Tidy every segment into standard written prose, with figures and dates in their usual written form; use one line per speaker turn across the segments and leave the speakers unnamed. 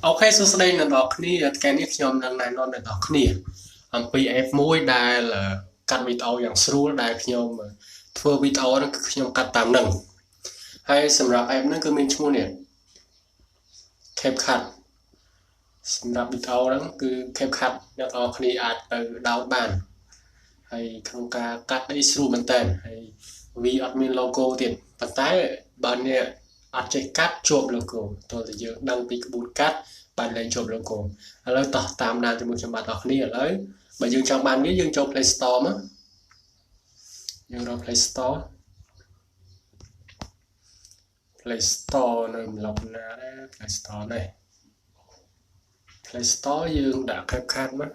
អូខេសួស្តីអ្នកនរគ្នាថ្ងៃនេះខ្ញុំនឹងណែនាំអ្នកនរគ្នាអំពី app មួយដែលកាត់វីដេអូយ៉ាងស្រួលដែលខ្ញុំធ្វើវីដេអូហ្នឹងគឺខ្ញុំកាត់តាមនឹងហើយសម្រាប់ app ហ្នឹងគឺមានឈ្មោះនេះ CapCut សម្រាប់វីដេអូហ្នឹងគឺ CapCut អ្នកនរគ្នាអាចទៅដោនបានហើយក្នុងការកាត់នេះស្រួលមែនតើហើយវាអត់មាន logo ទៀតប៉ុន្តែបើអ្នកអត់ចេះកាត់ជាប់ logo តើតើយើងដឹងពីក្បួនកាត់បានលែងជាប់ logo ឥឡូវតោះតាមដានជាមួយខ្ញុំបាទអ្នកគ្នាឥឡូវបើយើងចង់បានវាយើងចូល Play Store មកយើងរក Play Store នៅម្លប់ណាដែរ Play Store នេះ Play Store យើងដាក់ CapCut មក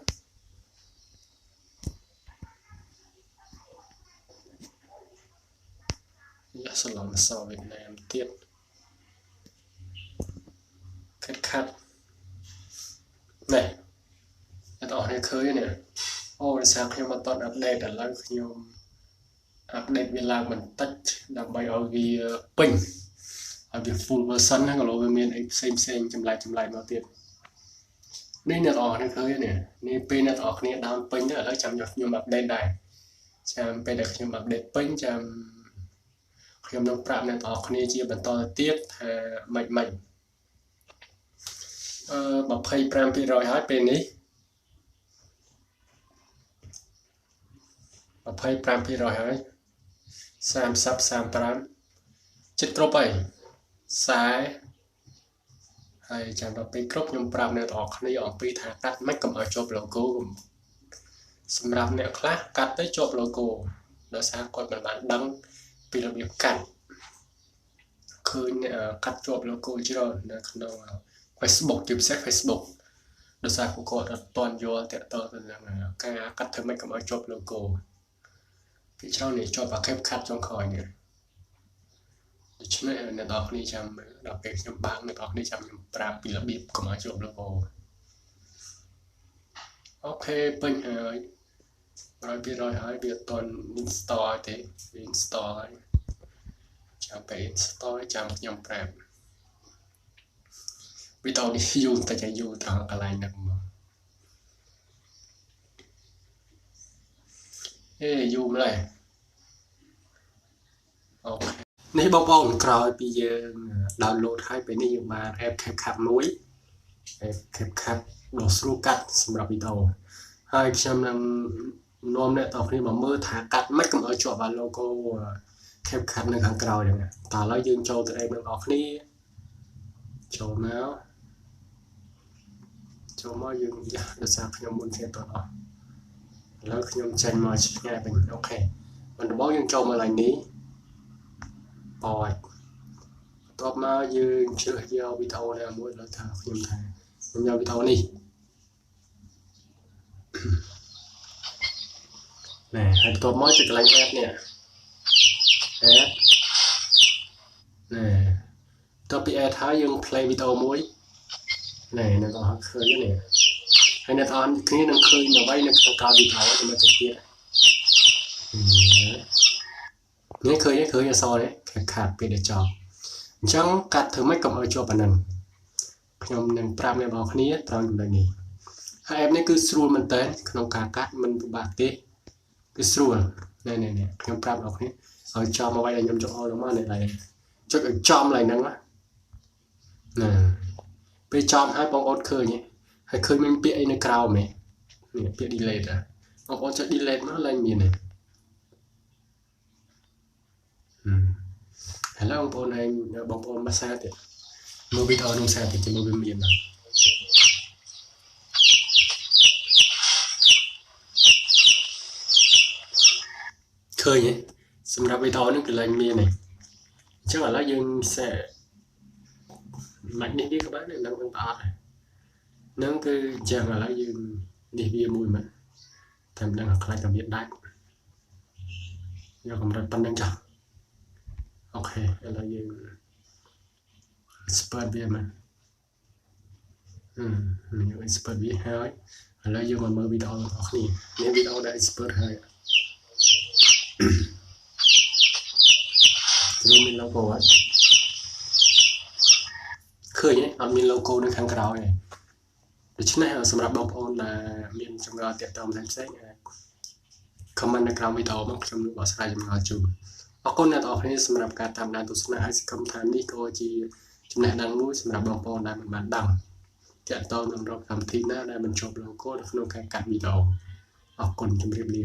យ៉ាសឡំសវៀតណាមទៀត CapCut នេះអ្នកនរគ្នាឃើញនេះអូដោយសារខ្ញុំអត់ទាន់អាប់ដេតឥឡូវខ្ញុំអាប់ដេតវាឡើងបន្តិចដើម្បីឲ្យវាពេញឲ្យវា full version ហ្នឹងក៏លោកវាមានអីផ្សេងចម្លែកមកទៀតនេះអ្នកនរគ្នាឃើញនេះពេលអ្នកនរគ្នាដោនពេញទៅឥឡូវចាំខ្ញុំអាប់ដេតដែរចាំពេលដែលខ្ញុំអាប់ដេតពេញចាំខ្ញុំនឹងប្រាប់អ្នកនរគ្នាជាបន្តទៅទៀតថាម៉េច25% ហើយពេលនេះ25% ហើយ30 35ចិត្តគ្រប់ហើយ40ហើយចាំដល់ពេលគ្រប់ខ្ញុំប្រាប់អ្នកនរគ្នាអំពីថាកាត់មិនកុំឲ្យជាប់ logo សម្រាប់អ្នកខ្លះកាត់ទៅជាប់ logo ដោយសារគាត់មិនបានដឹងពីរបៀបកាត់ឃើញកាត់ជាប់ logo ច្រើននៅក្នុង Facebook ជាពិសេស Facebook ដោយសារពួកគាត់អត់ទាន់យល់តាក់ទងទៅនឹងការកាត់ធ្វើម៉េចកុំឲ្យជាប់ logo ពីច្រើននេះជាប់អា CapCut ចុងក្រោយនេះដូច្នេះអ្នកនរគ្នាចាំដល់ពេលខ្ញុំបើកអ្នកនរគ្នាចាំខ្ញុំប្រាប់ពីរបៀបកុំឲ្យជាប់ logo អូខេពេញហើយ100%ហើយវាអត់ទាន់ install ទេវា install ហើយចាំពេល install ចាំខ្ញុំប្រាប់វីដេអូនេះយូរតែចាយូរត្រង់កន្លែងហ្នឹងមកយូរម្ល៉េះអូខេនេះបងប្អូនក្រោយពីយើង download ហើយពេលនេះយើងបាន app CapCut មួយ app CapCut ដ៏ស្រួលកាត់សម្រាប់វីដេអូហើយខ្ញុំនឹងនាំអ្នកនរគ្នាមកមើលថាកាត់មិនកុំឲ្យជាប់ logo CapCut នៅខាងក្រោយហ្នឹងតើឥឡូវយើងចូលទៅ app អ្នកនរគ្នាចូលមកយើងដោយសារខ្ញុំមុនទៀតតោះអស់ឥឡូវខ្ញុំចេញមកឆ្ងាយវិញអូខេបន្ទាប់មកយើងចូលមក line នេះបតបន្ទាប់មកយើងជ្រើសយកវីដេអូណាមួយលើថាខ្ញុំយកវីដេអូនេះណែហើយបន្ទាប់មកចុចកន្លែង add នេះ add ណែតទៅពី add ហើយយើង play វីដេអូមួយណែអ្នកនរឃើញនេះហើយអ្នកនរគ្នានឹងឃើញអ្វីនៅក្នុងក្រៅវីដេអូទៅមកទៀតនេះឃើញអក្សរនេះខាត់ពេលដែលចប់អញ្ចឹងកាត់ធ្វើម៉េចកុំឲ្យជាប់អាហ្នឹងខ្ញុំនឹងប្រាប់អ្នកនរគ្នាត្រង់ចំណុចនេះហើយ app នេះគឺស្រួលមែនតើក្នុងការកាត់មិនពិបាកទេគឺស្រួលណែខ្ញុំប្រាប់អ្នកនរគ្នាឲ្យចំអ្វីដែលខ្ញុំចង់ឲ្យមកនេះឡើយចុចឲ្យចំឡើយហ្នឹងណាពេលចំហើយបងប្អូនឃើញហើយឃើញមានពាក្យអីនៅក្រោមនេះពាក្យ delete បងប្អូនចុច delete មកឡើងមានទេឥឡូវបងប្អូនមកសារទៀតមើលវីដេអូនោះសារទៀតជាមួយវាមានឃើញទេសម្រាប់វីដេអូនេះគឺឡើងមានទេអញ្ចឹងឥឡូវយើងសារមិននេះវាក៏បាននឹងអត់ហ្នឹងគឺអញ្ចឹងឥឡូវយើងនេះវាមួយមកតែមិនដឹងខ្លាចតែវាដាច់យកកម្រិតប៉ុណ្្នឹងចាស់អូខេឥឡូវយើង expert វាមកយើង expert វាហើយឥឡូវយើងមកមើលវីដេអូរបស់គ្នានេះវីដេអូដែល expert ហើយគឺមាន logo ហើយ ឃើញអត់មាន logo នៅខាងក្រោយទេដូច្នេះសម្រាប់បងប្អូនដែលមានចម្ងល់ទាក់ទងផ្សេងៗcomment នៅក្រោមវីដេអូមកខ្ញុំនឹងបកស្រាយចម្ងល់ជូនអរគុណអ្នកទាំងអស់គ្នាសម្រាប់ការតាមដានទស្សនាហើយសង្ឃឹមថានេះក៏ជាចំណេះដឹងមួយសម្រាប់បងប្អូនដែលមិនបានដឹងទាក់ទងនឹងរកកម្មវិធីណាដែលបញ្ចូល logo នៅក្នុងការកាត់វីដេអូអរគុណជម្រាបលា